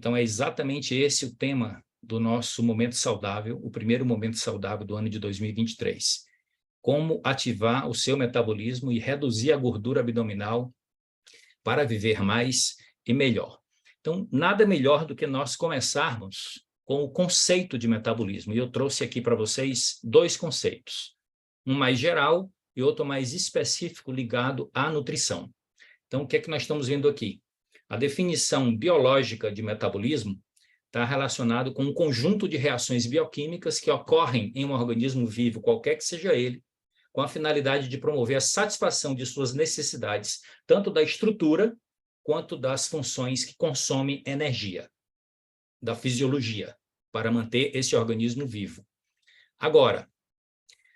Então, é exatamente esse o tema do nosso Momento Saudável, o primeiro Momento Saudável do ano de 2023. Como ativar o seu metabolismo e reduzir a gordura abdominal para viver mais e melhor. Então, nada melhor do que nós começarmos com o conceito de metabolismo. E eu trouxe aqui para vocês dois conceitos, um mais geral e outro mais específico ligado à nutrição. Então, o que é que nós estamos vendo aqui? A definição biológica de metabolismo está relacionado com um conjunto de reações bioquímicas que ocorrem em um organismo vivo, qualquer que seja ele, com a finalidade de promover a satisfação de suas necessidades, tanto da estrutura quanto das funções que consomem energia, da fisiologia, para manter esse organismo vivo. Agora,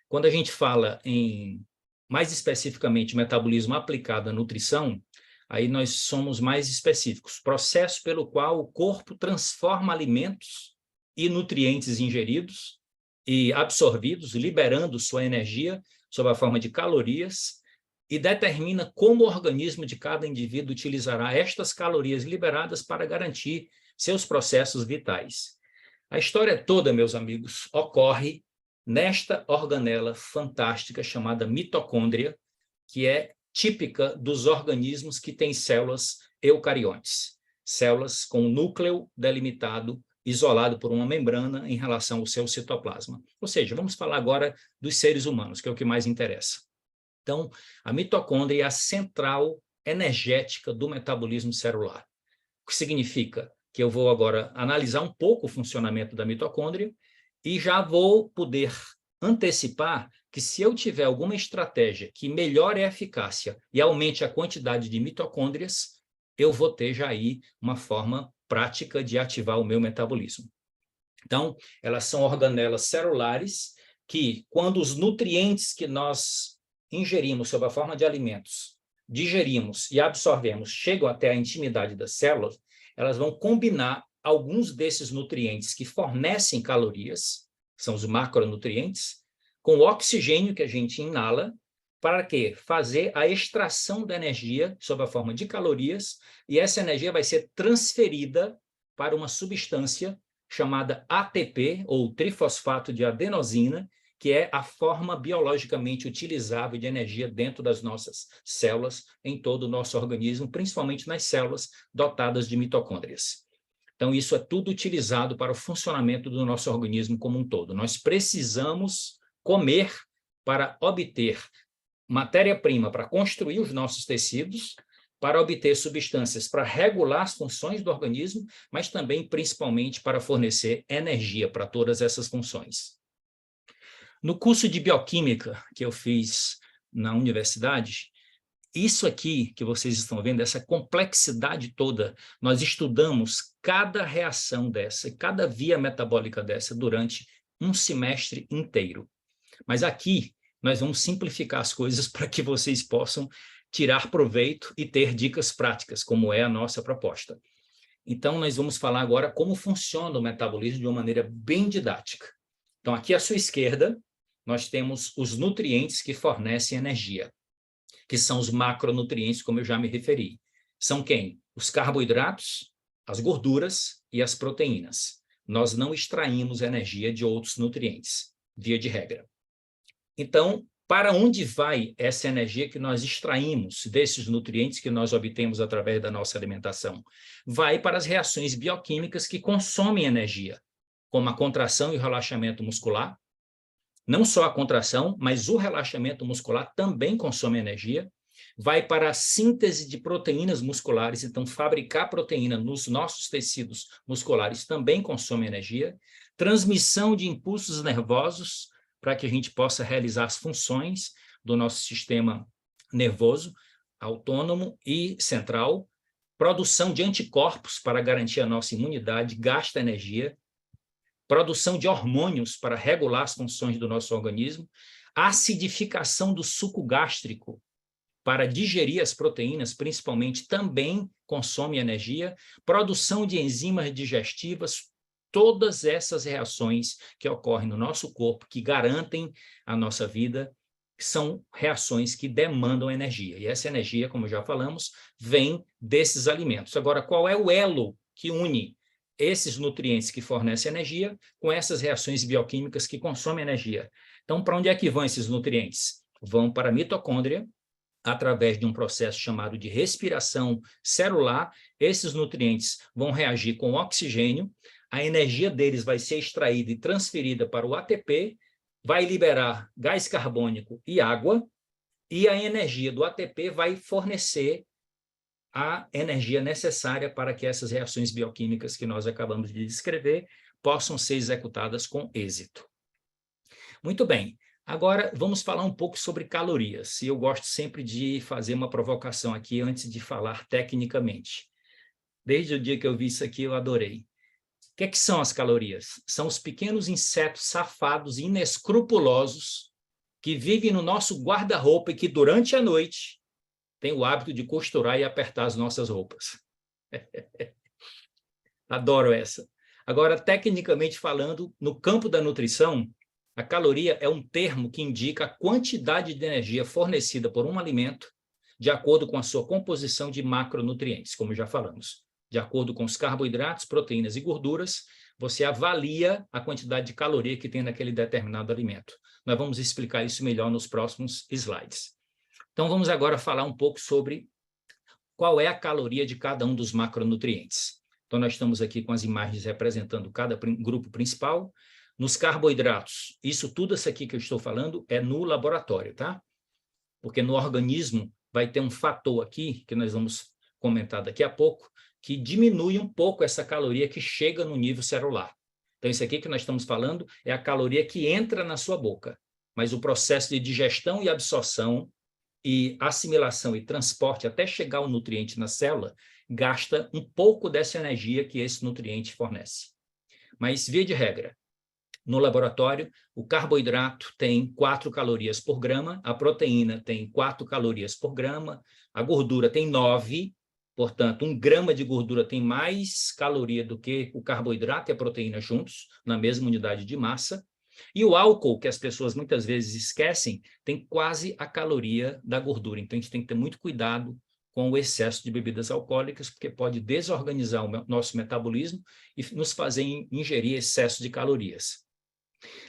quando a gente fala em, mais especificamente, metabolismo aplicado à nutrição, aí nós somos mais específicos. Processo pelo qual o corpo transforma alimentos e nutrientes ingeridos e absorvidos, liberando sua energia sob a forma de calorias, e determina como o organismo de cada indivíduo utilizará estas calorias liberadas para garantir seus processos vitais. A história toda, meus amigos, ocorre nesta organela fantástica chamada mitocôndria, que é típica dos organismos que têm células eucariontes, células com núcleo delimitado, isolado por uma membrana em relação ao seu citoplasma. Ou seja, vamos falar agora dos seres humanos, que é o que mais interessa. Então, a mitocôndria é a central energética do metabolismo celular. O que significa que eu vou agora analisar um pouco o funcionamento da mitocôndria e já vou poder antecipar que se eu tiver alguma estratégia que melhore a eficácia e aumente a quantidade de mitocôndrias, eu vou ter já aí uma forma prática de ativar o meu metabolismo. Então, elas são organelas celulares que, quando os nutrientes que nós ingerimos sob a forma de alimentos, digerimos e absorvemos, chegam até a intimidade das células, elas vão combinar alguns desses nutrientes que fornecem calorias, são os macronutrientes, com o oxigênio que a gente inala, para quê? Fazer a extração da energia sob a forma de calorias, e essa energia vai ser transferida para uma substância chamada ATP, ou trifosfato de adenosina, que é a forma biologicamente utilizável de energia dentro das nossas células, em todo o nosso organismo, principalmente nas células dotadas de mitocôndrias. Então, isso é tudo utilizado para o funcionamento do nosso organismo como um todo. Nós precisamos comer para obter matéria-prima para construir os nossos tecidos, para obter substâncias para regular as funções do organismo, mas também, principalmente, para fornecer energia para todas essas funções. No curso de bioquímica que eu fiz na universidade, isso aqui que vocês estão vendo, essa complexidade toda, nós estudamos cada reação dessa, cada via metabólica dessa durante um semestre inteiro. Mas aqui nós vamos simplificar as coisas para que vocês possam tirar proveito e ter dicas práticas, como é a nossa proposta. Então, nós vamos falar agora como funciona o metabolismo de uma maneira bem didática. Então, aqui à sua esquerda, nós temos os nutrientes que fornecem energia, que são os macronutrientes, como eu já me referi. São quem? Os carboidratos, as gorduras e as proteínas. Nós não extraímos energia de outros nutrientes, via de regra. Então, para onde vai essa energia que nós extraímos desses nutrientes que nós obtemos através da nossa alimentação? Vai para as reações bioquímicas que consomem energia, como a contração e o relaxamento muscular. Não só a contração, mas o relaxamento muscular também consome energia. Vai para a síntese de proteínas musculares, então fabricar proteína nos nossos tecidos musculares também consome energia. Transmissão de impulsos nervosos, para que a gente possa realizar as funções do nosso sistema nervoso, autônomo e central. Produção de anticorpos para garantir a nossa imunidade, gasta energia. Produção de hormônios para regular as funções do nosso organismo. Acidificação do suco gástrico para digerir as proteínas, principalmente, também consome energia. Produção de enzimas digestivas. Todas essas reações que ocorrem no nosso corpo, que garantem a nossa vida, são reações que demandam energia. E essa energia, como já falamos, vem desses alimentos. Agora, qual é o elo que une esses nutrientes que fornecem energia com essas reações bioquímicas que consomem energia. Então, para onde é que vão esses nutrientes? Vão para a mitocôndria, através de um processo chamado de respiração celular. Esses nutrientes vão reagir com o oxigênio, a energia deles vai ser extraída e transferida para o ATP, vai liberar gás carbônico e água, e a energia do ATP vai fornecer a energia necessária para que essas reações bioquímicas que nós acabamos de descrever possam ser executadas com êxito. Muito bem, agora vamos falar um pouco sobre calorias. E eu gosto sempre de fazer uma provocação aqui antes de falar tecnicamente. Desde o dia que eu vi isso aqui, eu adorei. O que são as calorias? São os pequenos insetos safados e inescrupulosos que vivem no nosso guarda-roupa e que, durante a noite, têm o hábito de costurar e apertar as nossas roupas. Adoro essa. Agora, tecnicamente falando, no campo da nutrição, a caloria é um termo que indica a quantidade de energia fornecida por um alimento de acordo com a sua composição de macronutrientes, como já falamos. De acordo com os carboidratos, proteínas e gorduras, você avalia a quantidade de caloria que tem naquele determinado alimento. Nós vamos explicar isso melhor nos próximos slides. Então, vamos agora falar um pouco sobre qual é a caloria de cada um dos macronutrientes. Então, nós estamos aqui com as imagens representando cada grupo principal. Nos carboidratos, isso aqui que eu estou falando é no laboratório, tá? Porque no organismo vai ter um fator aqui, que nós vamos comentar daqui a pouco, que diminui um pouco essa caloria que chega no nível celular. Então, isso aqui que nós estamos falando é a caloria que entra na sua boca. Mas o processo de digestão e absorção e assimilação e transporte até chegar o nutriente na célula, gasta um pouco dessa energia que esse nutriente fornece. Mas, via de regra, no laboratório, o carboidrato tem 4 calorias por grama, a proteína tem 4 calorias por grama, a gordura tem 9, portanto, 1 grama de gordura tem mais caloria do que o carboidrato e a proteína juntos, na mesma unidade de massa. E o álcool, que as pessoas muitas vezes esquecem, tem quase a caloria da gordura. Então, a gente tem que ter muito cuidado com o excesso de bebidas alcoólicas, porque pode desorganizar o nosso metabolismo e nos fazer ingerir excesso de calorias.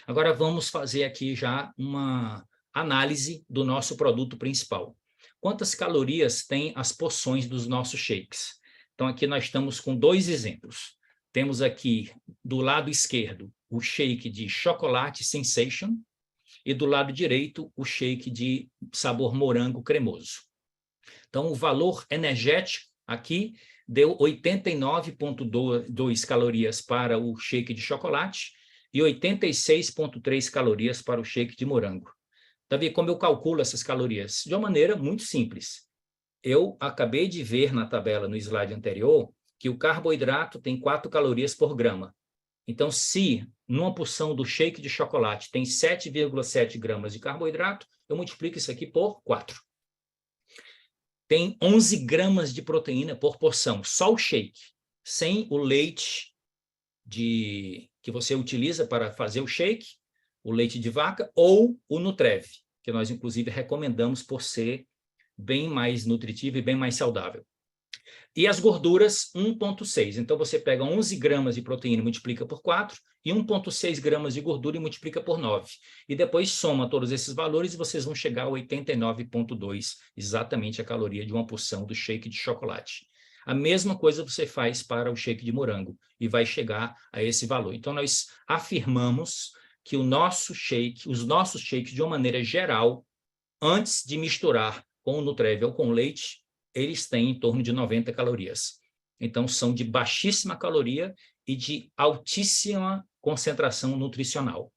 Agora, vamos fazer aqui já uma análise do nosso produto principal. Quantas calorias têm as porções dos nossos shakes? Então, aqui nós estamos com 2 exemplos. Temos aqui, do lado esquerdo, o shake de chocolate Sensation e do lado direito, o shake de sabor morango cremoso. Então, o valor energético aqui deu 89,2 calorias para o shake de chocolate e 86,3 calorias para o shake de morango. Davi, como eu calculo essas calorias? De uma maneira muito simples. Eu acabei de ver na tabela no slide anterior que o carboidrato tem 4 calorias por grama. Então, se numa porção do shake de chocolate tem 7,7 gramas de carboidrato, eu multiplico isso aqui por 4. Tem 11 gramas de proteína por porção, só o shake, sem o leite que você utiliza para fazer o shake, o leite de vaca ou o Nutrev, que nós, inclusive, recomendamos por ser bem mais nutritivo e bem mais saudável. E as gorduras, 1,6. Então, você pega 11 gramas de proteína e multiplica por 4, e 1,6 gramas de gordura e multiplica por 9. E depois soma todos esses valores e vocês vão chegar a 89,2, exatamente a caloria de uma porção do shake de chocolate. A mesma coisa você faz para o shake de morango e vai chegar a esse valor. Então, nós afirmamos que os nossos shakes, de uma maneira geral, antes de misturar com o Nutrev ou com o leite, eles têm em torno de 90 calorias. Então, são de baixíssima caloria e de altíssima concentração nutricional.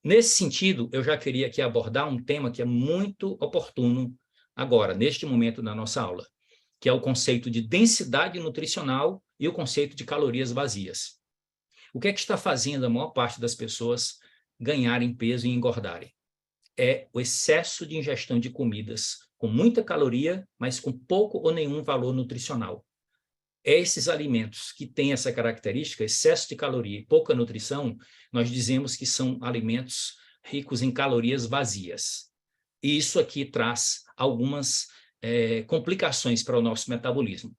Nesse sentido, eu já queria aqui abordar um tema que é muito oportuno agora, neste momento da nossa aula, que é o conceito de densidade nutricional e o conceito de calorias vazias. O que é que está fazendo a maior parte das pessoas ganharem peso e engordarem? É o excesso de ingestão de comidas com muita caloria, mas com pouco ou nenhum valor nutricional. Esses alimentos que têm essa característica, excesso de caloria e pouca nutrição, nós dizemos que são alimentos ricos em calorias vazias. E isso aqui traz algumas complicações para o nosso metabolismo.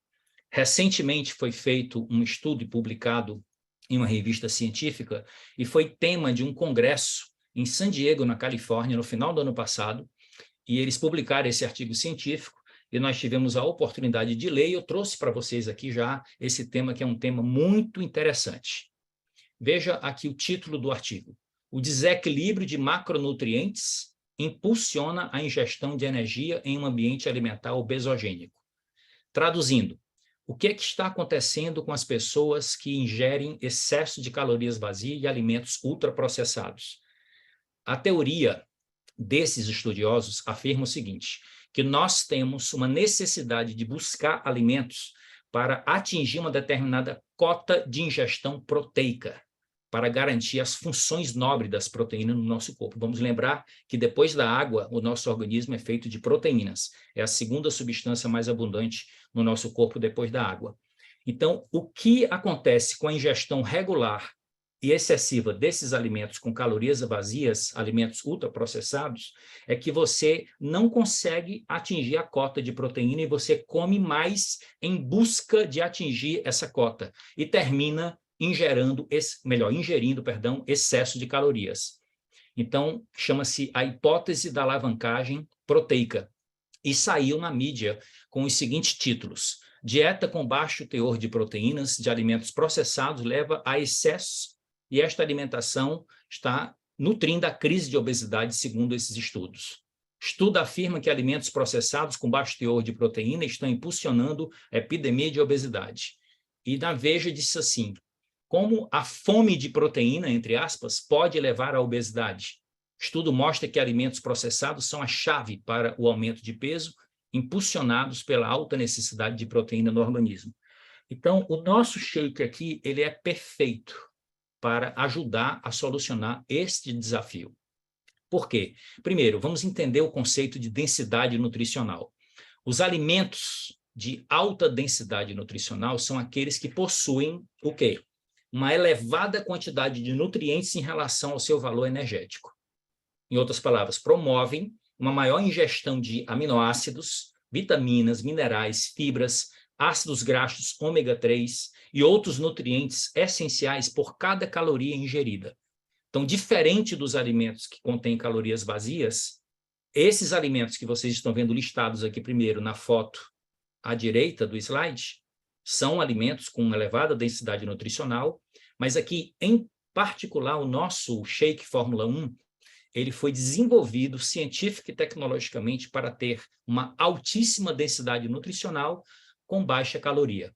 Recentemente foi feito um estudo e publicado em uma revista científica e foi tema de um congresso em San Diego, na Califórnia, no final do ano passado, e eles publicaram esse artigo científico e nós tivemos a oportunidade de ler, e eu trouxe para vocês aqui já esse tema, que é um tema muito interessante. Veja aqui o título do artigo. O desequilíbrio de macronutrientes impulsiona a ingestão de energia em um ambiente alimentar obesogênico. Traduzindo, o que está acontecendo com as pessoas que ingerem excesso de calorias vazias e alimentos ultraprocessados? A teoria desses estudiosos afirma o seguinte, que nós temos uma necessidade de buscar alimentos para atingir uma determinada cota de ingestão proteica, para garantir as funções nobres das proteínas no nosso corpo. Vamos lembrar que depois da água, o nosso organismo é feito de proteínas. É a segunda substância mais abundante no nosso corpo depois da água. Então, o que acontece com a ingestão regular e excessiva desses alimentos com calorias vazias, alimentos ultraprocessados, é que você não consegue atingir a cota de proteína e você come mais em busca de atingir essa cota e termina ingerindo excesso de calorias. Então, chama-se a hipótese da alavancagem proteica e saiu na mídia com os seguintes títulos: dieta com baixo teor de proteínas de alimentos processados leva a excesso e esta alimentação está nutrindo a crise de obesidade, segundo esses estudos. Estudo afirma que alimentos processados com baixo teor de proteína estão impulsionando a epidemia de obesidade. E na Veja disse assim, como a fome de proteína, entre aspas, pode levar à obesidade. O estudo mostra que alimentos processados são a chave para o aumento de peso, impulsionados pela alta necessidade de proteína no organismo. Então, o nosso shake aqui, ele é perfeito para ajudar a solucionar este desafio. Por quê? Primeiro, vamos entender o conceito de densidade nutricional. Os alimentos de alta densidade nutricional são aqueles que possuem o quê? Uma elevada quantidade de nutrientes em relação ao seu valor energético. Em outras palavras, promovem uma maior ingestão de aminoácidos, vitaminas, minerais, fibras, ácidos graxos ômega 3 e outros nutrientes essenciais por cada caloria ingerida. Então, diferente dos alimentos que contêm calorias vazias, esses alimentos que vocês estão vendo listados aqui primeiro na foto à direita do slide, são alimentos com elevada densidade nutricional, mas aqui, em particular, o nosso Shake Fórmula 1, ele foi desenvolvido científica e tecnologicamente para ter uma altíssima densidade nutricional com baixa caloria.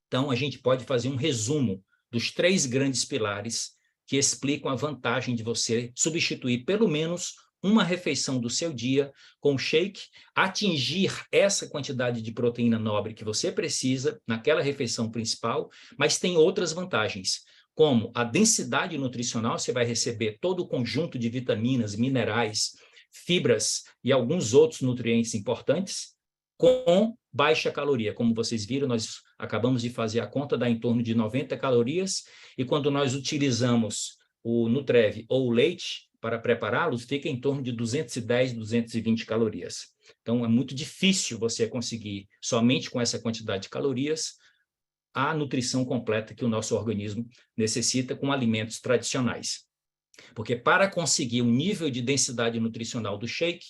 Então, a gente pode fazer um resumo dos 3 grandes pilares que explicam a vantagem de você substituir pelo menos uma refeição do seu dia com shake, atingir essa quantidade de proteína nobre que você precisa naquela refeição principal, mas tem outras vantagens, como a densidade nutricional, você vai receber todo o conjunto de vitaminas, minerais, fibras e alguns outros nutrientes importantes, com baixa caloria. Como vocês viram, nós acabamos de fazer a conta, dá em torno de 90 calorias, e quando nós utilizamos o Nutrev ou o leite para prepará-los, fica em torno de 210, 220 calorias. Então, é muito difícil você conseguir, somente com essa quantidade de calorias, a nutrição completa que o nosso organismo necessita com alimentos tradicionais. Porque para conseguir um nível de densidade nutricional do shake,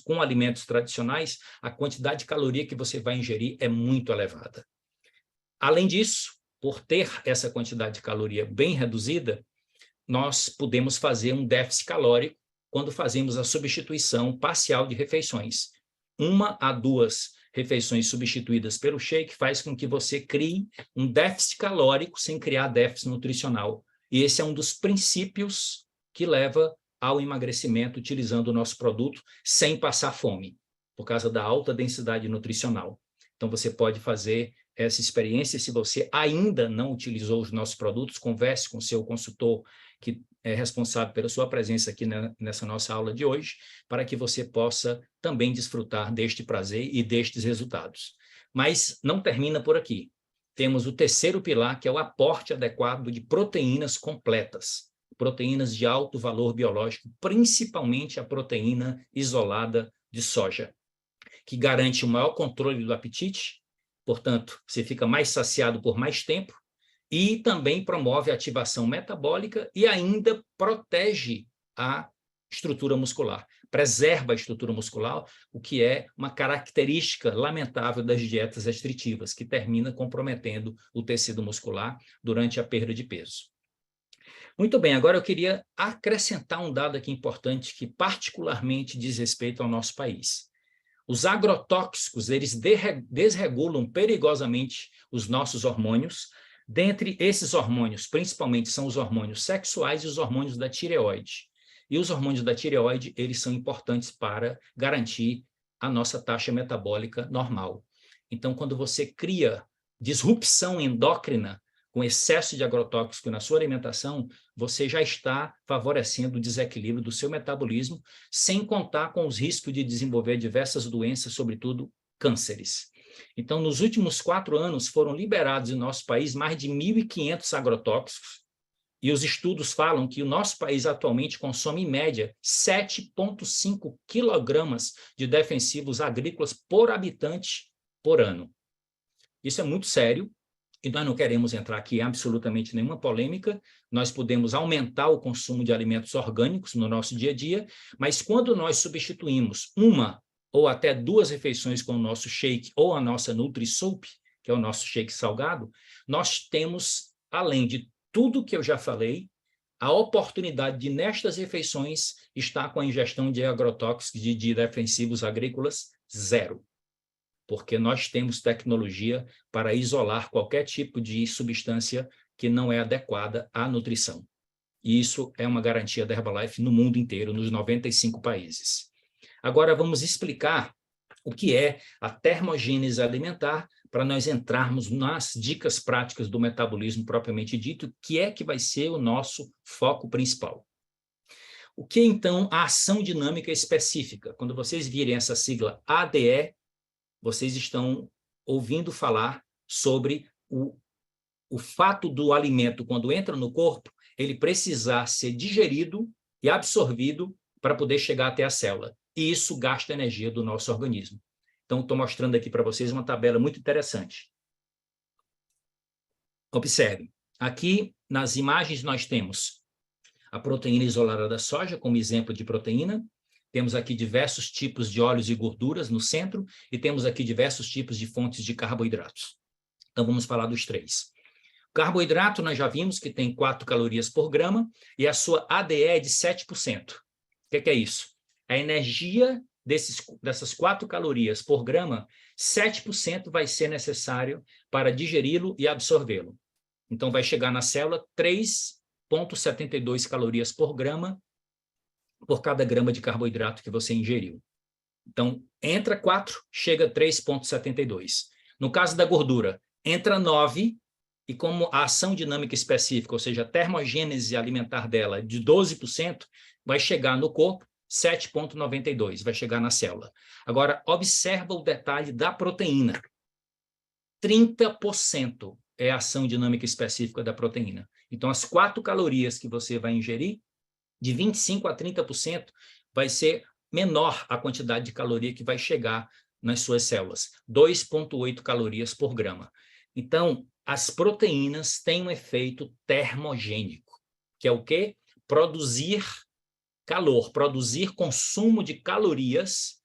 com alimentos tradicionais, a quantidade de caloria que você vai ingerir é muito elevada. Além disso, por ter essa quantidade de caloria bem reduzida, nós podemos fazer um déficit calórico quando fazemos a substituição parcial de refeições. 1 a 2 refeições substituídas pelo shake faz com que você crie um déficit calórico sem criar déficit nutricional. E esse é um dos princípios que leva ao emagrecimento utilizando o nosso produto sem passar fome, por causa da alta densidade nutricional. Então, você pode fazer essa experiência. Se você ainda não utilizou os nossos produtos, converse com o seu consultor, que é responsável pela sua presença aqui nessa nossa aula de hoje, para que você possa também desfrutar deste prazer e destes resultados. Mas não termina por aqui. Temos o terceiro pilar, que é o aporte adequado de proteínas completas, proteínas de alto valor biológico, principalmente a proteína isolada de soja, que garante o maior controle do apetite, portanto, você fica mais saciado por mais tempo, e também promove a ativação metabólica e ainda protege a estrutura muscular, preserva a estrutura muscular, o que é uma característica lamentável das dietas restritivas, que termina comprometendo o tecido muscular durante a perda de peso. Muito bem, agora eu queria acrescentar um dado aqui importante que particularmente diz respeito ao nosso país. Os agrotóxicos, eles desregulam perigosamente os nossos hormônios. Dentre esses hormônios, principalmente são os hormônios sexuais e os hormônios da tireoide. E os hormônios da tireoide, eles são importantes para garantir a nossa taxa metabólica normal. Então, quando você cria disrupção endócrina com excesso de agrotóxico na sua alimentação, você já está favorecendo o desequilíbrio do seu metabolismo, sem contar com os riscos de desenvolver diversas doenças, sobretudo cânceres. Então, nos últimos 4 anos, foram liberados em nosso país mais de 1.500 agrotóxicos, e os estudos falam que o nosso país atualmente consome, em média, 7,5 quilogramas de defensivos agrícolas por habitante por ano. Isso é muito sério, e nós não queremos entrar aqui em absolutamente nenhuma polêmica. Nós podemos aumentar o consumo de alimentos orgânicos no nosso dia a dia, mas quando nós substituímos uma ou até 2 refeições com o nosso shake ou a nossa Nutri-Soup, que é o nosso shake salgado, nós temos, além de tudo que eu já falei, a oportunidade de, nestas refeições, estar com a ingestão de agrotóxicos, de defensivos agrícolas, zero. Porque nós temos tecnologia para isolar qualquer tipo de substância que não é adequada à nutrição. E isso é uma garantia da Herbalife no mundo inteiro, nos 95 países. Agora vamos explicar o que é a termogênese alimentar para nós entrarmos nas dicas práticas do metabolismo propriamente dito, que é que vai ser o nosso foco principal. O que, então, a ação dinâmica específica? Quando vocês virem essa sigla ADE, vocês estão ouvindo falar sobre o fato do alimento, quando entra no corpo, ele precisar ser digerido e absorvido para poder chegar até a célula. E isso gasta energia do nosso organismo. Então, estou mostrando aqui para vocês uma tabela muito interessante. Observem, aqui nas imagens nós temos a proteína isolada da soja como exemplo de proteína. Temos aqui diversos tipos de óleos e gorduras no centro e temos aqui diversos tipos de fontes de carboidratos. Então, vamos falar dos 3. O carboidrato, nós já vimos que tem 4 calorias por grama e a sua ADE é de 7%. O que é isso? A energia dessas 4 calorias por grama, 7% vai ser necessário para digeri-lo e absorvê-lo. Então, vai chegar na célula 3,72 calorias por grama por cada grama de carboidrato que você ingeriu. Então, entra 4, chega 3,72. No caso da gordura, entra 9, e como a ação dinâmica específica, ou seja, a termogênese alimentar dela de 12%, vai chegar no corpo 7,92, vai chegar na célula. Agora, observa o detalhe da proteína. 30% é a ação dinâmica específica da proteína. Então, as 4 calorias que você vai ingerir, de 25% a 30%, vai ser menor a quantidade de caloria que vai chegar nas suas células, 2,8 calorias por grama. Então, as proteínas têm um efeito termogênico, que é o quê? Produzir calor, produzir consumo de calorias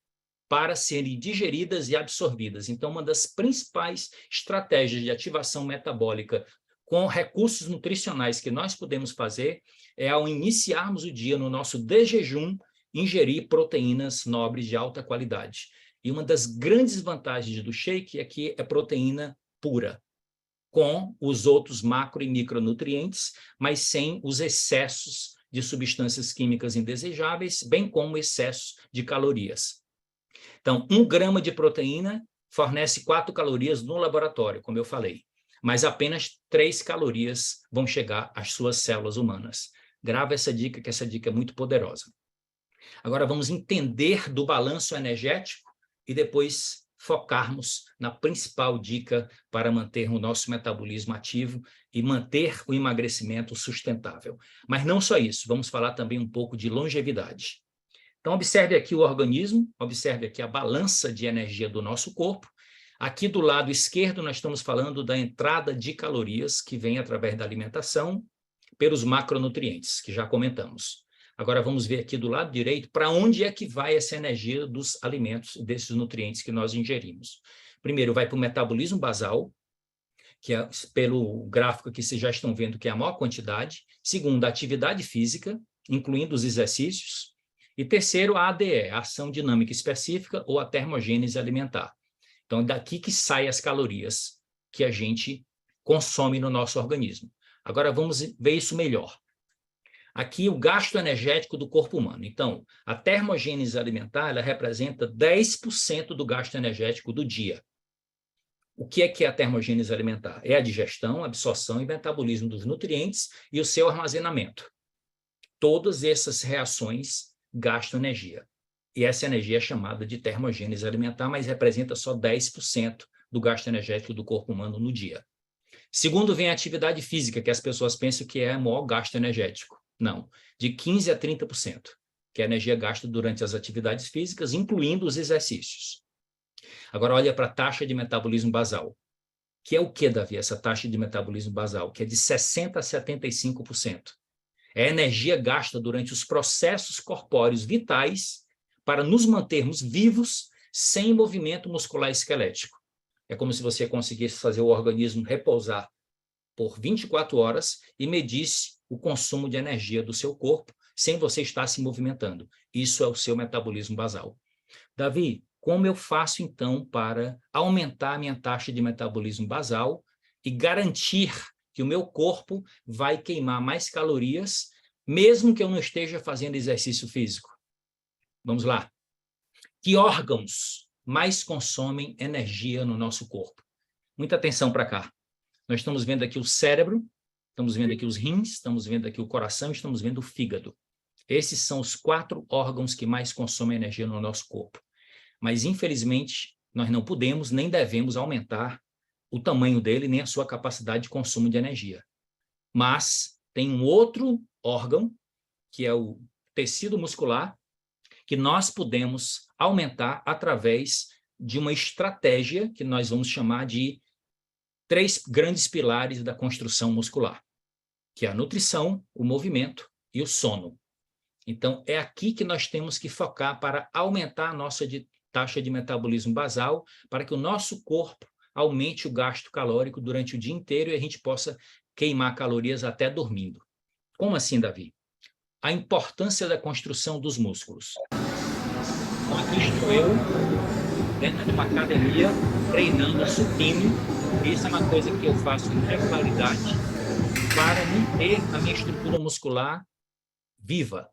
para serem digeridas e absorvidas. Então, uma das principais estratégias de ativação metabólica com recursos nutricionais que nós podemos fazer é, ao iniciarmos o dia no nosso desjejum, ingerir proteínas nobres de alta qualidade. E uma das grandes vantagens do shake é que é proteína pura, com os outros macro e micronutrientes, mas sem os excessos de substâncias químicas indesejáveis, bem como excesso de calorias. Então, 1 grama de proteína fornece 4 calorias no laboratório, como eu falei, mas apenas 3 calorias vão chegar às suas células humanas. Grava essa dica, que essa dica é muito poderosa. Agora vamos entender do balanço energético e depois focarmos na principal dica para manter o nosso metabolismo ativo e manter o emagrecimento sustentável. Mas não só isso, vamos falar também um pouco de longevidade. Então, observe aqui o organismo, observe aqui a balança de energia do nosso corpo. Aqui do lado esquerdo, nós estamos falando da entrada de calorias que vem através da alimentação pelos macronutrientes, que já comentamos. Agora vamos ver aqui do lado direito para onde é que vai essa energia dos alimentos, desses nutrientes que nós ingerimos. Primeiro, vai para o metabolismo basal, que é, pelo gráfico que vocês já estão vendo, que é a maior quantidade. Segundo, a atividade física, incluindo os exercícios. E terceiro, a ADE, a ação dinâmica específica, ou a termogênese alimentar. Então, é daqui que saem as calorias que a gente consome no nosso organismo. Agora, vamos ver isso melhor. Aqui, o gasto energético do corpo humano. Então, a termogênese alimentar, ela representa 10% do gasto energético do dia. O que é a termogênese alimentar? É a digestão, absorção e metabolismo dos nutrientes e o seu armazenamento. Todas essas reações gastam energia. E essa energia é chamada de termogênese alimentar, mas representa só 10% do gasto energético do corpo humano no dia. Segundo, vem a atividade física, que as pessoas pensam que é o maior gasto energético. Não, de 15% a 30%, que é a energia gasta durante as atividades físicas, incluindo os exercícios. Agora, olha para a taxa de metabolismo basal. Que é o que, Davi, essa taxa de metabolismo basal? Que é de 60% a 75%. É a energia gasta durante os processos corpóreos vitais para nos mantermos vivos sem movimento muscular esquelético. É como se você conseguisse fazer o organismo repousar por 24 horas e medisse o consumo de energia do seu corpo sem você estar se movimentando. Isso é o seu metabolismo basal. Davi, como eu faço, então, para aumentar a minha taxa de metabolismo basal e garantir que o meu corpo vai queimar mais calorias, mesmo que eu não esteja fazendo exercício físico? Vamos lá. Que órgãos mais consomem energia no nosso corpo? Muita atenção para cá. Nós estamos vendo aqui o cérebro, estamos vendo aqui os rins, estamos vendo aqui o coração, estamos vendo o fígado. Esses são os 4 órgãos que mais consomem energia no nosso corpo. Mas, infelizmente, nós não podemos nem devemos aumentar o tamanho dele, nem a sua capacidade de consumo de energia. Mas tem um outro órgão, que é o tecido muscular, que nós podemos aumentar através de uma estratégia que nós vamos chamar de 3 grandes pilares da construção muscular, que é a nutrição, o movimento e o sono. Então, é aqui que nós temos que focar para aumentar a nossa taxa de metabolismo basal, para que o nosso corpo aumente o gasto calórico durante o dia inteiro e a gente possa queimar calorias até dormindo. Como assim, Davi? A importância da construção dos músculos. Então, aqui estou eu, dentro de uma academia, treinando supino. Isso é uma coisa que eu faço com regularidade para manter a minha estrutura muscular viva,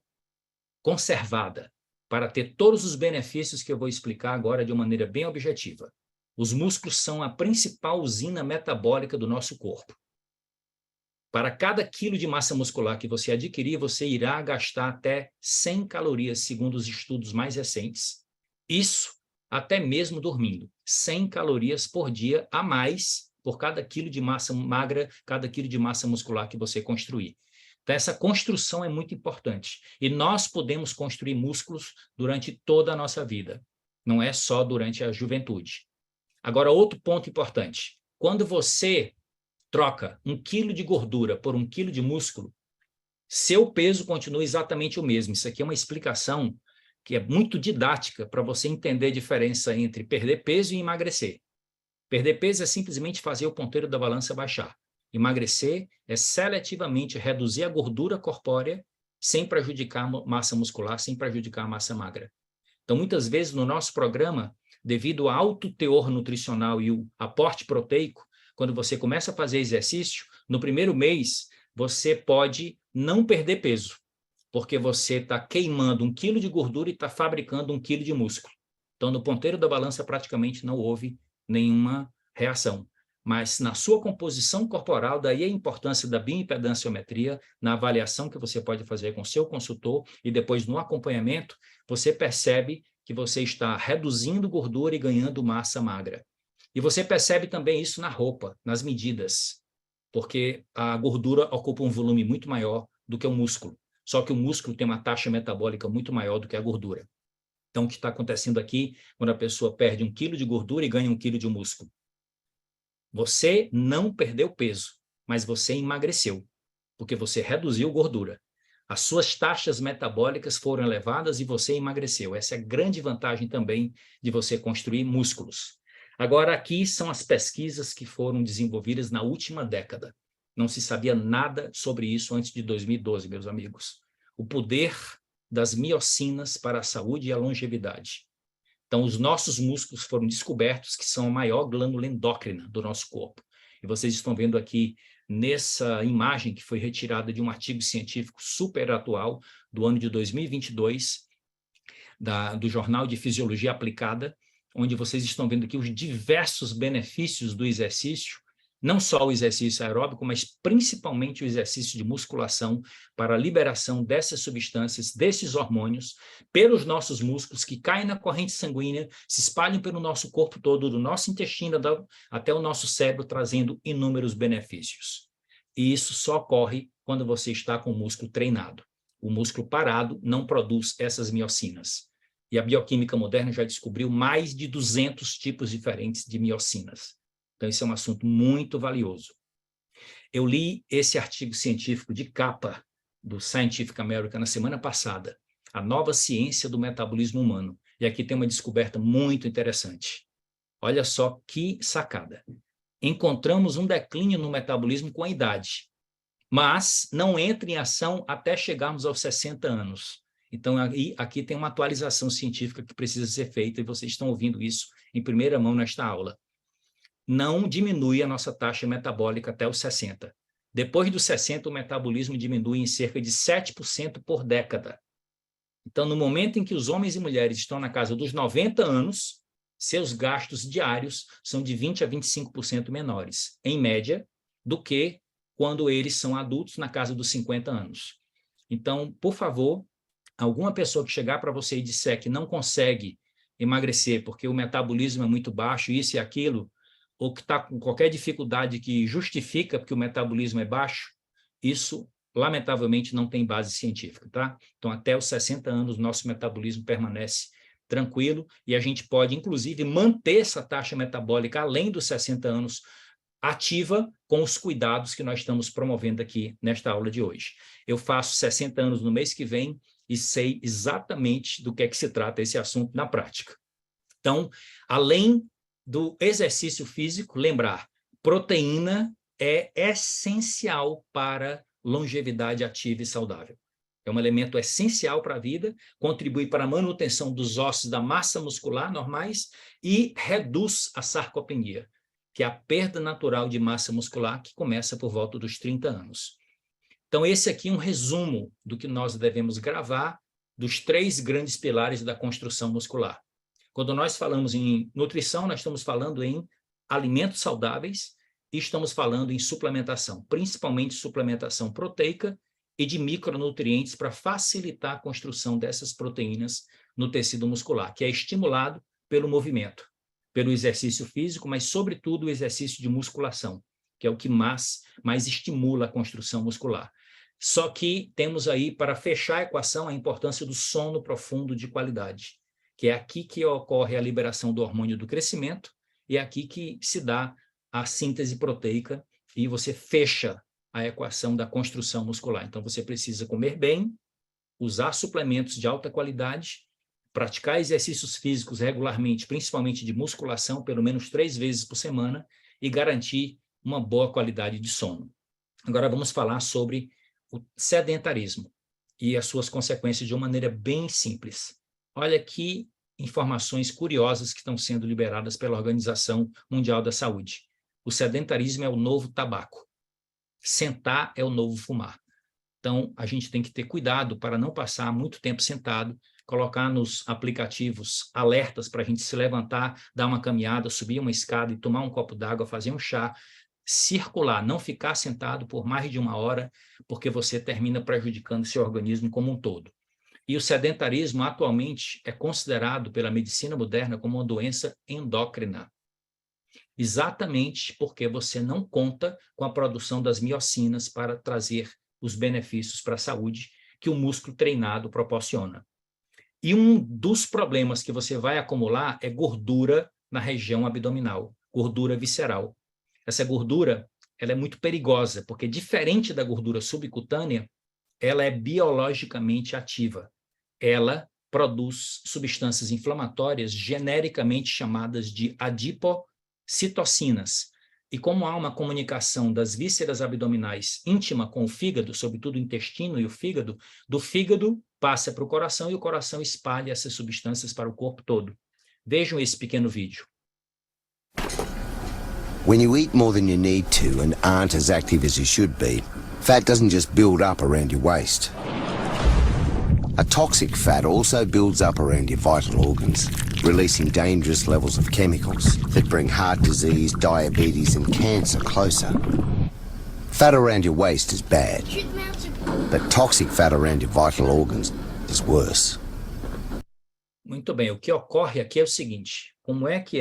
conservada, para ter todos os benefícios que eu vou explicar agora de uma maneira bem objetiva. Os músculos são a principal usina metabólica do nosso corpo. Para cada quilo de massa muscular que você adquirir, você irá gastar até 100 calorias, segundo os estudos mais recentes. Isso até mesmo dormindo. 100 calorias por dia a mais por cada quilo de massa magra, cada quilo de massa muscular que você construir. Então, essa construção é muito importante. E nós podemos construir músculos durante toda a nossa vida. Não é só durante a juventude. Agora, outro ponto importante. Quando você troca 1 quilo de gordura por 1 quilo de músculo, seu peso continua exatamente o mesmo. Isso aqui é uma explicação que é muito didática para você entender a diferença entre perder peso e emagrecer. Perder peso é simplesmente fazer o ponteiro da balança baixar. Emagrecer é seletivamente reduzir a gordura corpórea sem prejudicar a massa muscular, sem prejudicar a massa magra. Então, muitas vezes no nosso programa, devido ao alto teor nutricional e o aporte proteico, quando você começa a fazer exercício, no primeiro mês, você pode não perder peso, porque você está queimando 1 quilo de gordura e está fabricando 1 quilo de músculo. Então, no ponteiro da balança, praticamente não houve nenhuma reação. Mas na sua composição corporal, daí a importância da bioimpedanciometria, na avaliação que você pode fazer com o seu consultor e depois no acompanhamento, você percebe que você está reduzindo gordura e ganhando massa magra. E você percebe também isso na roupa, nas medidas, porque a gordura ocupa um volume muito maior do que o músculo. Só que o músculo tem uma taxa metabólica muito maior do que a gordura. Então, o que está acontecendo aqui, quando a pessoa perde 1 quilo de gordura e ganha 1 quilo de músculo? Você não perdeu peso, mas você emagreceu, porque você reduziu gordura. As suas taxas metabólicas foram elevadas e você emagreceu. Essa é a grande vantagem também de você construir músculos. Agora, aqui são as pesquisas que foram desenvolvidas na última década. Não se sabia nada sobre isso antes de 2012, meus amigos. O poder das miocinas para a saúde e a longevidade. Então, os nossos músculos foram descobertos que são a maior glândula endócrina do nosso corpo. E vocês estão vendo aqui nessa imagem que foi retirada de um artigo científico super atual do ano de 2022, do Jornal de Fisiologia Aplicada, onde vocês estão vendo aqui os diversos benefícios do exercício, não só o exercício aeróbico, mas principalmente o exercício de musculação para a liberação dessas substâncias, desses hormônios, pelos nossos músculos que caem na corrente sanguínea, se espalham pelo nosso corpo todo, do nosso intestino até o nosso cérebro, trazendo inúmeros benefícios. E isso só ocorre quando você está com o músculo treinado. O músculo parado não produz essas miocinas. E a bioquímica moderna já descobriu mais de 200 tipos diferentes de miocinas. Então, esse é um assunto muito valioso. Eu li esse artigo científico de capa do Scientific American na semana passada, A Nova Ciência do Metabolismo Humano. E aqui tem uma descoberta muito interessante. Olha só que sacada. Encontramos um declínio no metabolismo com a idade, mas não entra em ação até chegarmos aos 60 anos. Então, aqui tem uma atualização científica que precisa ser feita, e vocês estão ouvindo isso em primeira mão nesta aula. Não diminui a nossa taxa metabólica até os 60. Depois dos 60, o metabolismo diminui em cerca de 7% por década. Então, no momento em que os homens e mulheres estão na casa dos 90 anos, seus gastos diários são de 20% a 25% menores, em média, do que quando eles são adultos na casa dos 50 anos. Então, por favor, alguma pessoa que chegar para você e disser que não consegue emagrecer porque o metabolismo é muito baixo, isso e aquilo, ou que está com qualquer dificuldade que justifica porque o metabolismo é baixo, isso, lamentavelmente, não tem base científica, tá? Então, até os 60 anos, nosso metabolismo permanece tranquilo e a gente pode, inclusive, manter essa taxa metabólica além dos 60 anos ativa com os cuidados que nós estamos promovendo aqui nesta aula de hoje. Eu faço 60 anos no mês que vem e sei exatamente do que é que se trata esse assunto na prática. Então, além do exercício físico, lembrar, proteína é essencial para longevidade ativa e saudável. É um elemento essencial para a vida, contribui para a manutenção dos ossos da massa muscular normais e reduz a sarcopenia, que é a perda natural de massa muscular que começa por volta dos 30 anos. Então, esse aqui é um resumo do que nós devemos gravar dos 3 grandes pilares da construção muscular. Quando nós falamos em nutrição, nós estamos falando em alimentos saudáveis e estamos falando em suplementação, principalmente suplementação proteica e de micronutrientes para facilitar a construção dessas proteínas no tecido muscular, que é estimulado pelo movimento, pelo exercício físico, mas, sobretudo, o exercício de musculação, que é o que mais estimula a construção muscular. Só que temos aí, para fechar a equação, a importância do sono profundo de qualidade, que é aqui que ocorre a liberação do hormônio do crescimento e é aqui que se dá a síntese proteica e você fecha a equação da construção muscular. Então, você precisa comer bem, usar suplementos de alta qualidade, praticar exercícios físicos regularmente, principalmente de musculação, pelo menos 3 vezes por semana, e garantir uma boa qualidade de sono. Agora vamos falar sobre o sedentarismo e as suas consequências de uma maneira bem simples. Olha que informações curiosas que estão sendo liberadas pela Organização Mundial da Saúde. O sedentarismo é o novo tabaco. Sentar é o novo fumar. Então, a gente tem que ter cuidado para não passar muito tempo sentado, colocar nos aplicativos alertas para a gente se levantar, dar uma caminhada, subir uma escada e tomar um copo d'água, fazer um chá, circular, não ficar sentado por mais de 1 hora, porque você termina prejudicando seu organismo como um todo. E o sedentarismo, atualmente, é considerado pela medicina moderna como uma doença endócrina. Exatamente porque você não conta com a produção das miocinas para trazer os benefícios para a saúde que o músculo treinado proporciona. E um dos problemas que você vai acumular é gordura na região abdominal, gordura visceral. Essa gordura, ela é muito perigosa, porque diferente da gordura subcutânea, ela é biologicamente ativa. Ela produz substâncias inflamatórias genericamente chamadas de adipocitocinas. E como há uma comunicação das vísceras abdominais íntima com o fígado, sobretudo o intestino e o fígado, do fígado passa para o coração e o coração espalha essas substâncias para o corpo todo. Vejam esse pequeno vídeo. When you eat more than you need to and aren't as active as you should be, fat doesn't just build up around your waist. A toxic fat also builds up around your vital organs, releasing dangerous levels of chemicals that bring heart disease, diabetes and cancer closer. Fat around your waist is bad, but toxic fat around your vital organs is worse. Muito bem, o que ocorre aqui é o seguinte: como é que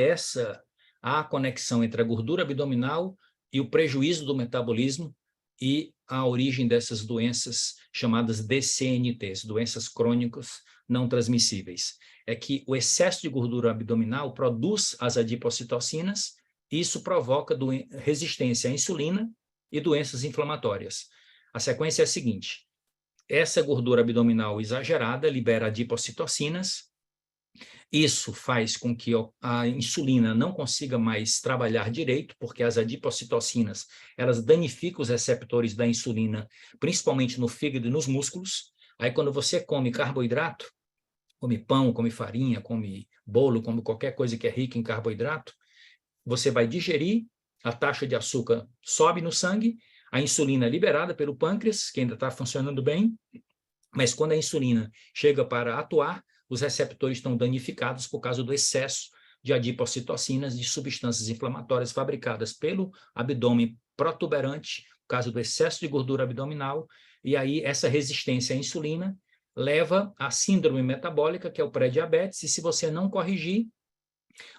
há a conexão entre a gordura abdominal e o prejuízo do metabolismo e a origem dessas doenças chamadas DCNTs, doenças crônicas não transmissíveis? É que o excesso de gordura abdominal produz as adipocitocinas e isso provoca resistência à insulina e doenças inflamatórias. A sequência é a seguinte: essa gordura abdominal exagerada libera adipocitocinas. Isso faz com que a insulina não consiga mais trabalhar direito, porque as adipocitocinas, elas danificam os receptores da insulina, principalmente no fígado e nos músculos. Aí, quando você come carboidrato, come pão, come farinha, come bolo, come qualquer coisa que é rica em carboidrato, você vai digerir, a taxa de açúcar sobe no sangue, a insulina é liberada pelo pâncreas, que ainda está funcionando bem, mas quando a insulina chega para atuar, os receptores estão danificados por causa do excesso de adipocitocinas, de substâncias inflamatórias fabricadas pelo abdômen protuberante, por causa do excesso de gordura abdominal, e aí essa resistência à insulina leva à síndrome metabólica, que é o pré-diabetes, e se você não corrigir,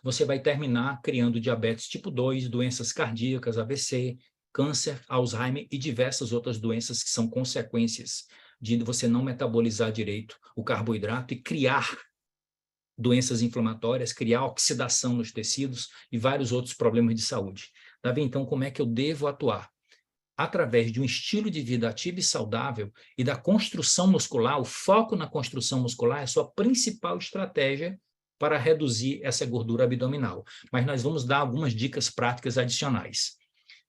você vai terminar criando diabetes tipo 2, doenças cardíacas, AVC, câncer, Alzheimer e diversas outras doenças que são consequências de você não metabolizar direito o carboidrato e criar doenças inflamatórias, criar oxidação nos tecidos e vários outros problemas de saúde. Davi, então, como é que eu devo atuar? Através de um estilo de vida ativo e saudável e da construção muscular, o foco na construção muscular é a sua principal estratégia para reduzir essa gordura abdominal. Mas nós vamos dar algumas dicas práticas adicionais.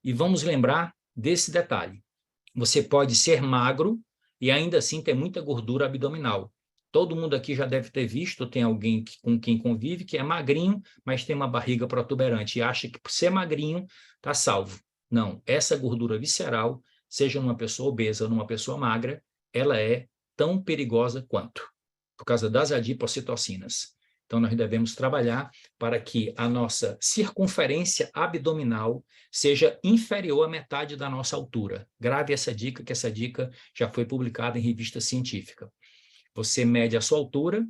E vamos lembrar desse detalhe. Você pode ser magro e ainda assim ter muita gordura abdominal. Todo mundo aqui já deve ter visto, tem alguém com quem convive que é magrinho, mas tem uma barriga protuberante e acha que por ser magrinho está salvo. Não, essa gordura visceral, seja numa pessoa obesa ou numa pessoa magra, ela é tão perigosa quanto, por causa das adipocitocinas. Então, nós devemos trabalhar para que a nossa circunferência abdominal seja inferior à metade da nossa altura. Grave essa dica, que essa dica já foi publicada em revista científica. Você mede a sua altura,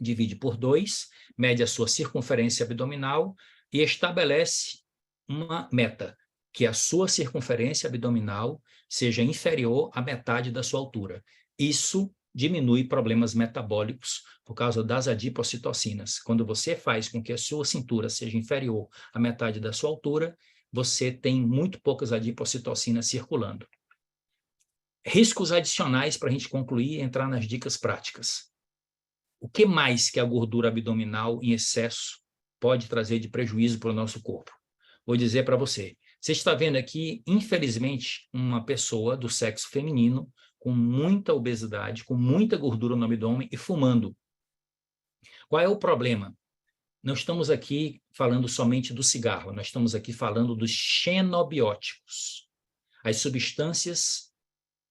divide por 2, mede a sua circunferência abdominal e estabelece uma meta, que a sua circunferência abdominal seja inferior à metade da sua altura. Isso diminui problemas metabólicos por causa das adipocitocinas. Quando você faz com que a sua cintura seja inferior à metade da sua altura, você tem muito poucas adipocitocinas circulando. Riscos adicionais para a gente concluir e entrar nas dicas práticas. O que mais que a gordura abdominal em excesso pode trazer de prejuízo para o nosso corpo? Vou dizer para você. Você está vendo aqui, infelizmente, uma pessoa do sexo feminino com muita obesidade, com muita gordura no abdômen e fumando. Qual é o problema? Não estamos aqui falando somente do cigarro, nós estamos aqui falando dos xenobióticos, as substâncias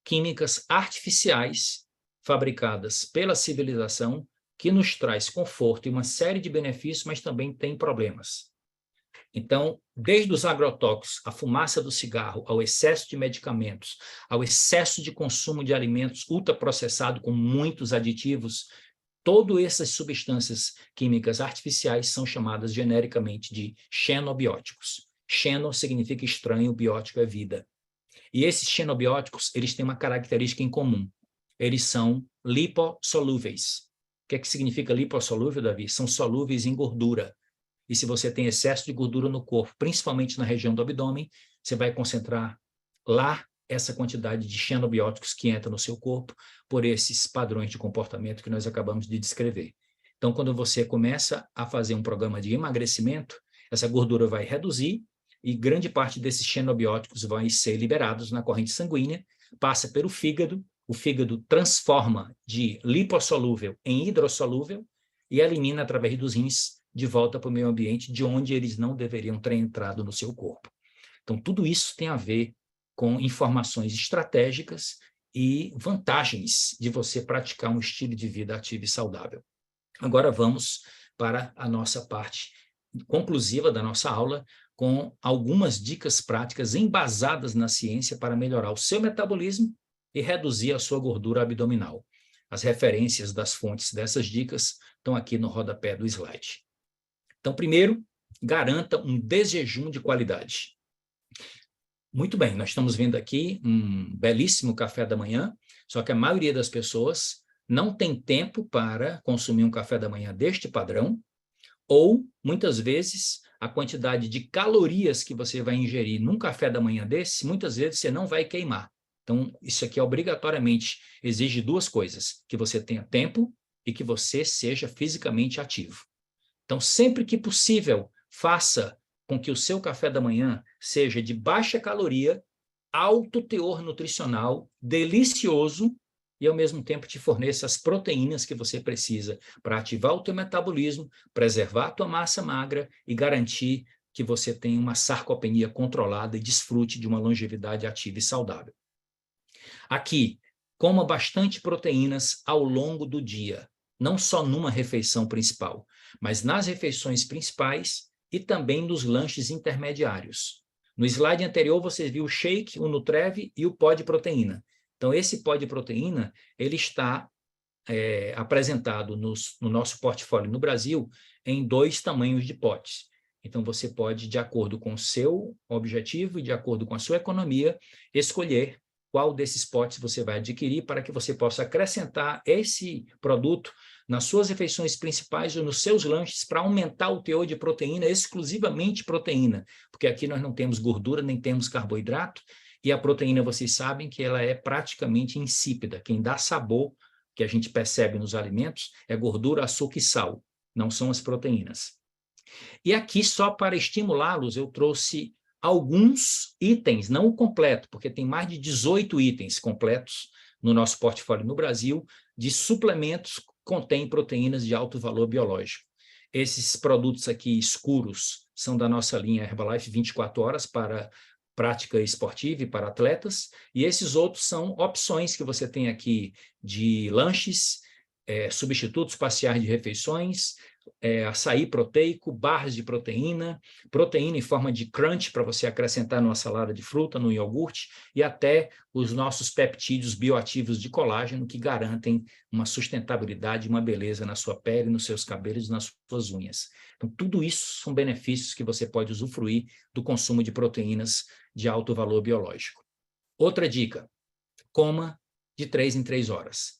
químicas artificiais fabricadas pela civilização que nos traz conforto e uma série de benefícios, mas também tem problemas. Então, desde os agrotóxicos, a fumaça do cigarro, ao excesso de medicamentos, ao excesso de consumo de alimentos ultraprocessados com muitos aditivos, todas essas substâncias químicas artificiais são chamadas genericamente de xenobióticos. Xeno significa estranho, biótico é vida. E esses xenobióticos, eles têm uma característica em comum. Eles são lipossolúveis. que é que significa lipossolúvel, Davi? São solúveis em gordura. E se você tem excesso de gordura no corpo, principalmente na região do abdômen, você vai concentrar lá essa quantidade de xenobióticos que entra no seu corpo por esses padrões de comportamento que nós acabamos de descrever. Então, quando você começa a fazer um programa de emagrecimento, essa gordura vai reduzir e grande parte desses xenobióticos vai ser liberados na corrente sanguínea, passa pelo fígado, o fígado transforma de lipossolúvel em hidrossolúvel e elimina através dos rins de volta para o meio ambiente, de onde eles não deveriam ter entrado no seu corpo. Então, tudo isso tem a ver com informações estratégicas e vantagens de você praticar um estilo de vida ativo e saudável. Agora vamos para a nossa parte conclusiva da nossa aula, com algumas dicas práticas embasadas na ciência para melhorar o seu metabolismo e reduzir a sua gordura abdominal. As referências das fontes dessas dicas estão aqui no rodapé do slide. Então, primeiro, garanta um desjejum de qualidade. Muito bem, nós estamos vendo aqui um belíssimo café da manhã, só que a maioria das pessoas não tem tempo para consumir um café da manhã deste padrão, ou, muitas vezes, a quantidade de calorias que você vai ingerir num café da manhã desse, muitas vezes você não vai queimar. Então, isso aqui obrigatoriamente exige duas coisas, que você tenha tempo e que você seja fisicamente ativo. Então, sempre que possível, faça com que o seu café da manhã seja de baixa caloria, alto teor nutricional, delicioso e, ao mesmo tempo, te forneça as proteínas que você precisa para ativar o teu metabolismo, preservar a tua massa magra e garantir que você tenha uma sarcopenia controlada e desfrute de uma longevidade ativa e saudável. Aqui, coma bastante proteínas ao longo do dia, não só numa refeição principal, mas nas refeições principais e também nos lanches intermediários. No slide anterior, você viu o shake, o Nutrev e o pó de proteína. Então, esse pó de proteína, ele está apresentado no nosso portfólio no Brasil em 2 tamanhos de potes. Então, você pode, de acordo com o seu objetivo e de acordo com a sua economia, escolher qual desses potes você vai adquirir para que você possa acrescentar esse produto nas suas refeições principais ou nos seus lanches para aumentar o teor de proteína, exclusivamente proteína, porque aqui nós não temos gordura nem temos carboidrato, e a proteína, vocês sabem que ela é praticamente insípida. Quem dá sabor, que a gente percebe nos alimentos, é gordura, açúcar e sal, não são as proteínas. E aqui, só para estimulá-los, eu trouxe alguns itens, não o completo, porque tem mais de 18 itens completos no nosso portfólio no Brasil, de suplementos que contêm proteínas de alto valor biológico. Esses produtos aqui escuros são da nossa linha Herbalife 24 horas para prática esportiva e para atletas, e esses outros são opções que você tem aqui de lanches, substitutos parciais de refeições, açaí proteico, barras de proteína, proteína em forma de crunch para você acrescentar numa salada de fruta, no iogurte, e até os nossos peptídeos bioativos de colágeno que garantem uma sustentabilidade, uma beleza na sua pele, nos seus cabelos e nas suas unhas. Então, tudo isso são benefícios que você pode usufruir do consumo de proteínas de alto valor biológico. Outra dica, coma de 3 em 3 horas.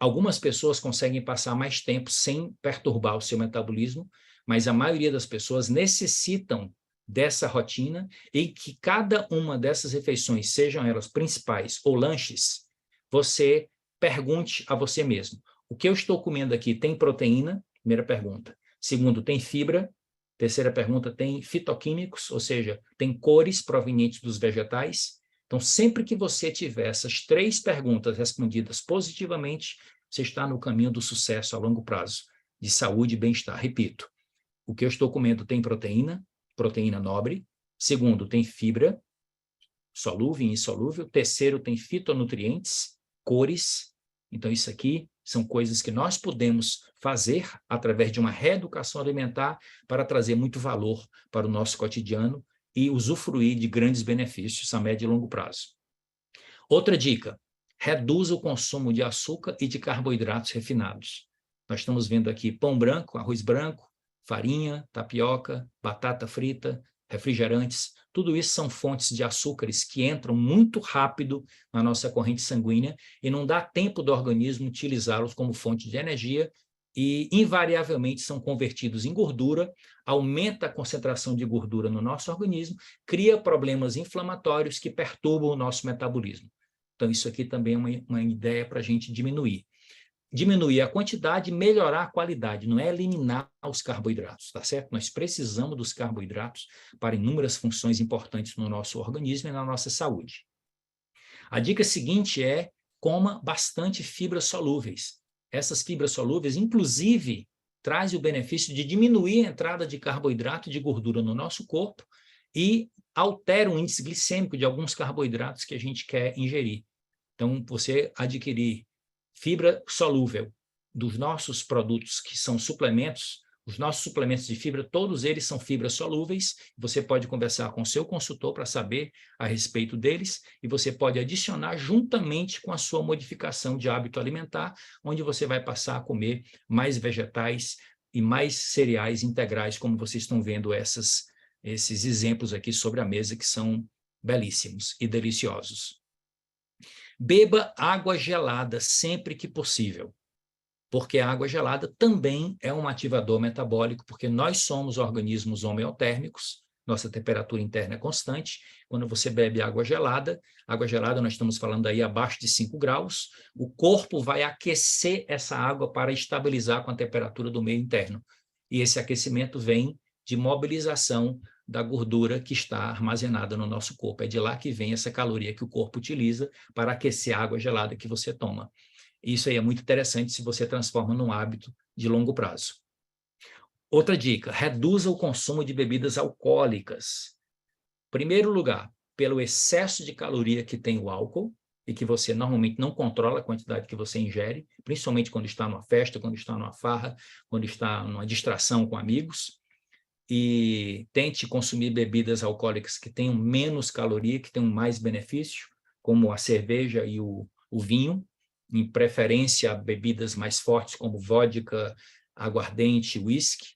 Algumas pessoas conseguem passar mais tempo sem perturbar o seu metabolismo, mas a maioria das pessoas necessitam dessa rotina e que cada uma dessas refeições, sejam elas principais ou lanches, você pergunte a você mesmo: o que eu estou comendo aqui tem proteína? Primeira pergunta. Segundo, tem fibra? Terceira pergunta, tem fitoquímicos, ou seja, tem cores provenientes dos vegetais? Então, sempre que você tiver essas 3 perguntas respondidas positivamente, você está no caminho do sucesso a longo prazo, de saúde e bem-estar. Repito, o que eu estou comendo tem proteína, proteína nobre. Segundo, tem fibra, solúvel e insolúvel. Terceiro, tem fitonutrientes, cores. Então, isso aqui são coisas que nós podemos fazer através de uma reeducação alimentar para trazer muito valor para o nosso cotidiano e usufruir de grandes benefícios a médio e longo prazo. Outra dica, reduza o consumo de açúcar e de carboidratos refinados. Nós estamos vendo aqui pão branco, arroz branco, farinha, tapioca, batata frita, refrigerantes, tudo isso são fontes de açúcares que entram muito rápido na nossa corrente sanguínea e não dá tempo do organismo utilizá-los como fonte de energia e invariavelmente são convertidos em gordura, aumenta a concentração de gordura no nosso organismo, cria problemas inflamatórios que perturbam o nosso metabolismo. Então, isso aqui também é uma ideia para a gente diminuir. Diminuir a quantidade, melhorar a qualidade, não é eliminar os carboidratos, tá certo? Nós precisamos dos carboidratos para inúmeras funções importantes no nosso organismo e na nossa saúde. A dica seguinte é: coma bastante fibras solúveis. Essas fibras solúveis, inclusive, trazem o benefício de diminuir a entrada de carboidrato e de gordura no nosso corpo e altera o índice glicêmico de alguns carboidratos que a gente quer ingerir. Então, você adquirir fibra solúvel dos nossos produtos, que são suplementos, os nossos suplementos de fibra, todos eles são fibras solúveis. Você pode conversar com o seu consultor para saber a respeito deles, e você pode adicionar juntamente com a sua modificação de hábito alimentar, onde você vai passar a comer mais vegetais e mais cereais integrais, como vocês estão vendo esses exemplos aqui sobre a mesa, que são belíssimos e deliciosos. Beba água gelada sempre que possível, porque a água gelada também é um ativador metabólico, porque nós somos organismos homeotérmicos, nossa temperatura interna é constante. Quando você bebe água gelada nós estamos falando aí abaixo de 5 graus, o corpo vai aquecer essa água para estabilizar com a temperatura do meio interno. E esse aquecimento vem de mobilização da gordura que está armazenada no nosso corpo. É de lá que vem essa caloria que o corpo utiliza para aquecer a água gelada que você toma. Isso aí é muito interessante se você transforma num hábito de longo prazo. Outra dica: reduza o consumo de bebidas alcoólicas. Primeiro lugar, pelo excesso de caloria que tem o álcool, e que você normalmente não controla a quantidade que você ingere, principalmente quando está numa festa, quando está numa farra, quando está numa distração com amigos. E tente consumir bebidas alcoólicas que tenham menos caloria, que tenham mais benefício, como a cerveja e o vinho, em preferência bebidas mais fortes como vodka, aguardente, whisky,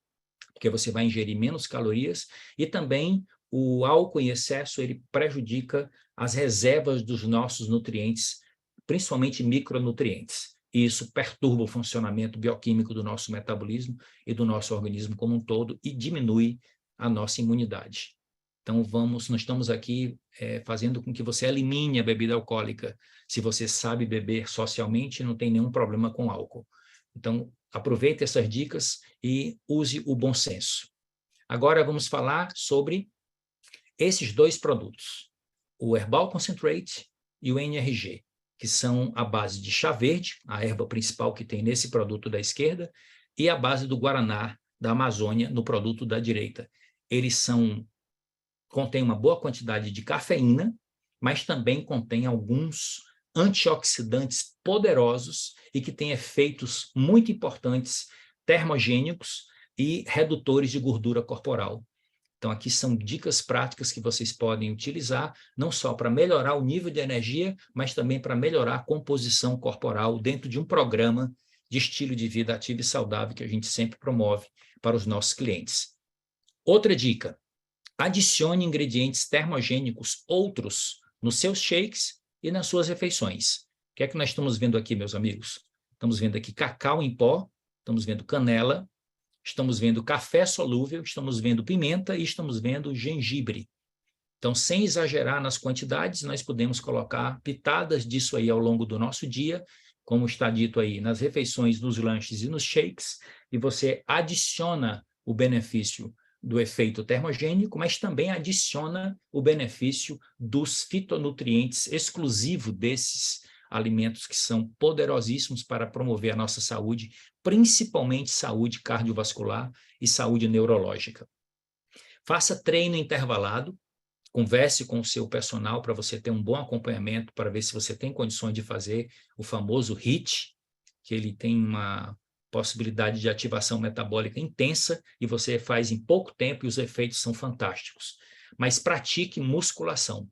porque você vai ingerir menos calorias. E também o álcool em excesso, ele prejudica as reservas dos nossos nutrientes, principalmente micronutrientes. E isso perturba o funcionamento bioquímico do nosso metabolismo e do nosso organismo como um todo e diminui a nossa imunidade. Então, nós estamos aqui fazendo com que você elimine a bebida alcoólica. Se você sabe beber socialmente, não tem nenhum problema com álcool. Então, aproveite essas dicas e use o bom senso. Agora vamos falar sobre esses dois produtos, o Herbal Concentrate e o NRG, que são a base de chá verde, a erva principal que tem nesse produto da esquerda, e a base do guaraná da Amazônia no produto da direita. Eles contêm uma boa quantidade de cafeína, mas também contêm alguns antioxidantes poderosos e que têm efeitos muito importantes, termogênicos e redutores de gordura corporal. Então, aqui são dicas práticas que vocês podem utilizar, não só para melhorar o nível de energia, mas também para melhorar a composição corporal dentro de um programa de estilo de vida ativo e saudável que a gente sempre promove para os nossos clientes. Outra dica: adicione ingredientes termogênicos outros nos seus shakes e nas suas refeições. O que é que nós estamos vendo aqui, meus amigos? Estamos vendo aqui cacau em pó, estamos vendo canela, estamos vendo café solúvel, estamos vendo pimenta e estamos vendo gengibre. Então, sem exagerar nas quantidades, nós podemos colocar pitadas disso aí ao longo do nosso dia, como está dito aí, nas refeições, nos lanches e nos shakes, e você adiciona o benefício do efeito termogênico, mas também adiciona o benefício dos fitonutrientes exclusivo desses alimentos que são poderosíssimos para promover a nossa saúde, principalmente saúde cardiovascular e saúde neurológica. Faça treino intervalado, converse com o seu personal para você ter um bom acompanhamento, para ver se você tem condições de fazer o famoso HIIT, que ele tem uma possibilidade de ativação metabólica intensa e você faz em pouco tempo e os efeitos são fantásticos. Mas pratique musculação,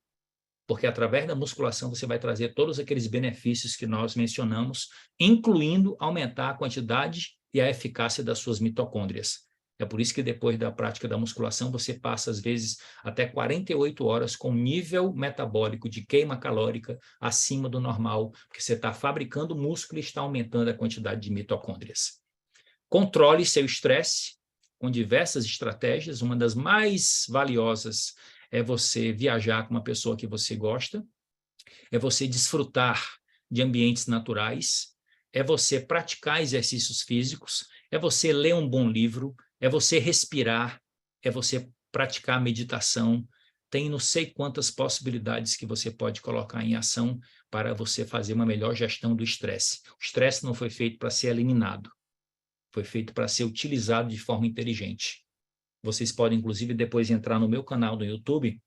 porque através da musculação você vai trazer todos aqueles benefícios que nós mencionamos, incluindo aumentar a quantidade e a eficácia das suas mitocôndrias. É por isso que depois da prática da musculação você passa, às vezes, até 48 horas com nível metabólico de queima calórica acima do normal, porque você está fabricando músculo e está aumentando a quantidade de mitocôndrias. Controle seu estresse com diversas estratégias. Uma das mais valiosas é você viajar com uma pessoa que você gosta, é você desfrutar de ambientes naturais, é você praticar exercícios físicos, é você ler um bom livro, é você respirar, é você praticar meditação. Tem não sei quantas possibilidades que você pode colocar em ação para você fazer uma melhor gestão do estresse. O estresse não foi feito para ser eliminado, foi feito para ser utilizado de forma inteligente. Vocês podem, inclusive, depois entrar no meu canal do YouTube,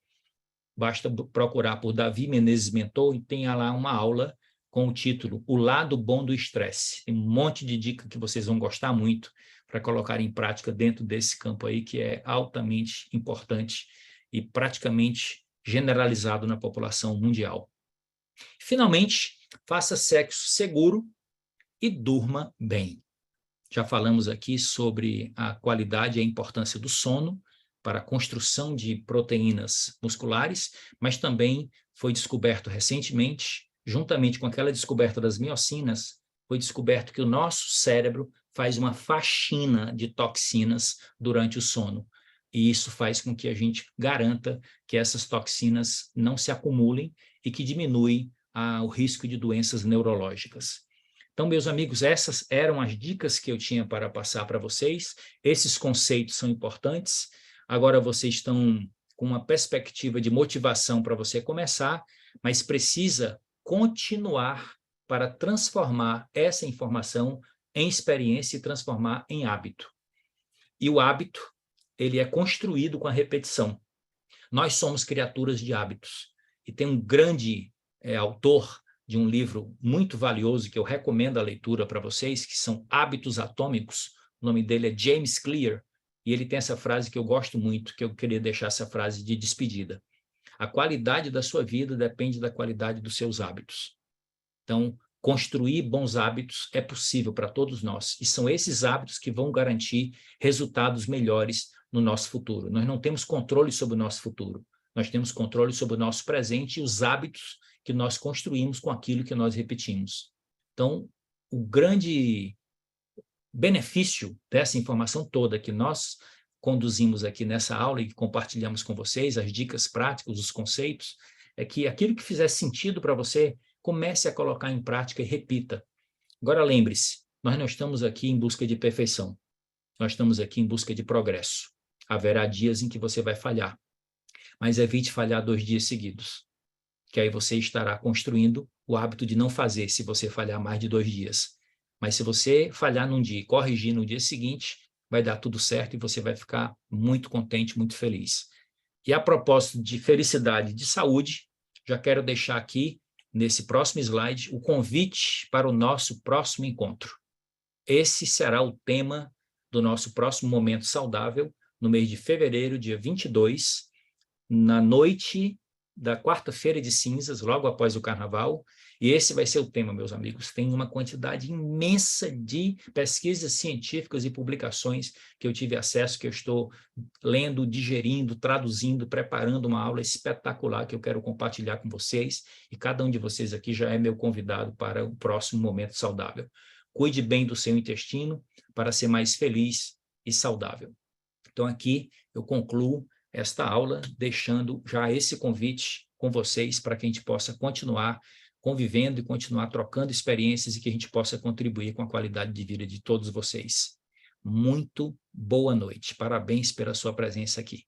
basta procurar por Davi Menezes Mentor e tem lá uma aula com o título O Lado Bom do Estresse. Tem um monte de dica que vocês vão gostar muito para colocar em prática dentro desse campo aí, que é altamente importante e praticamente generalizado na população mundial. Finalmente, faça sexo seguro e durma bem. Já falamos aqui sobre a qualidade e a importância do sono para a construção de proteínas musculares, mas também foi descoberto recentemente, juntamente com aquela descoberta das miocinas, foi descoberto que o nosso cérebro faz uma faxina de toxinas durante o sono. E isso faz com que a gente garanta que essas toxinas não se acumulem e que diminui o risco de doenças neurológicas. Então, meus amigos, essas eram as dicas que eu tinha para passar para vocês. Esses conceitos são importantes. Agora vocês estão com uma perspectiva de motivação para você começar, mas precisa continuar para transformar essa informação em experiência e transformar em hábito. E o hábito, ele é construído com a repetição. Nós somos criaturas de hábitos. E tem um grande autor de um livro muito valioso que eu recomendo a leitura para vocês, que são Hábitos Atômicos. O nome dele é James Clear, e ele tem essa frase que eu gosto muito, que eu queria deixar essa frase de despedida. A qualidade da sua vida depende da qualidade dos seus hábitos. Então, construir bons hábitos é possível para todos nós, e são esses hábitos que vão garantir resultados melhores no nosso futuro. Nós não temos controle sobre o nosso futuro, nós temos controle sobre o nosso presente e os hábitos que nós construímos com aquilo que nós repetimos. Então, o grande benefício dessa informação toda que nós conduzimos aqui nessa aula e que compartilhamos com vocês, as dicas práticas, os conceitos, é que aquilo que fizer sentido para você, comece a colocar em prática e repita. Agora, lembre-se, nós não estamos aqui em busca de perfeição, nós estamos aqui em busca de progresso. Haverá dias em que você vai falhar, mas evite falhar 2 dias seguidos, que aí você estará construindo o hábito de não fazer se você falhar mais de 2 dias. Mas se você falhar num dia e corrigir no dia seguinte, vai dar tudo certo e você vai ficar muito contente, muito feliz. E a propósito de felicidade e de saúde, já quero deixar aqui, nesse próximo slide, o convite para o nosso próximo encontro. Esse será o tema do nosso próximo Momento Saudável, no mês de fevereiro, dia 22, na noite da quarta-feira de cinzas, logo após o carnaval, e esse vai ser o tema, meus amigos. Tem uma quantidade imensa de pesquisas científicas e publicações que eu tive acesso, que eu estou lendo, digerindo, traduzindo, preparando uma aula espetacular que eu quero compartilhar com vocês, e cada um de vocês aqui já é meu convidado para o próximo Momento Saudável. Cuide bem do seu intestino para ser mais feliz e saudável. Então, aqui eu concluo esta aula, deixando já esse convite com vocês para que a gente possa continuar convivendo e continuar trocando experiências e que a gente possa contribuir com a qualidade de vida de todos vocês. Muito boa noite. Parabéns pela sua presença aqui.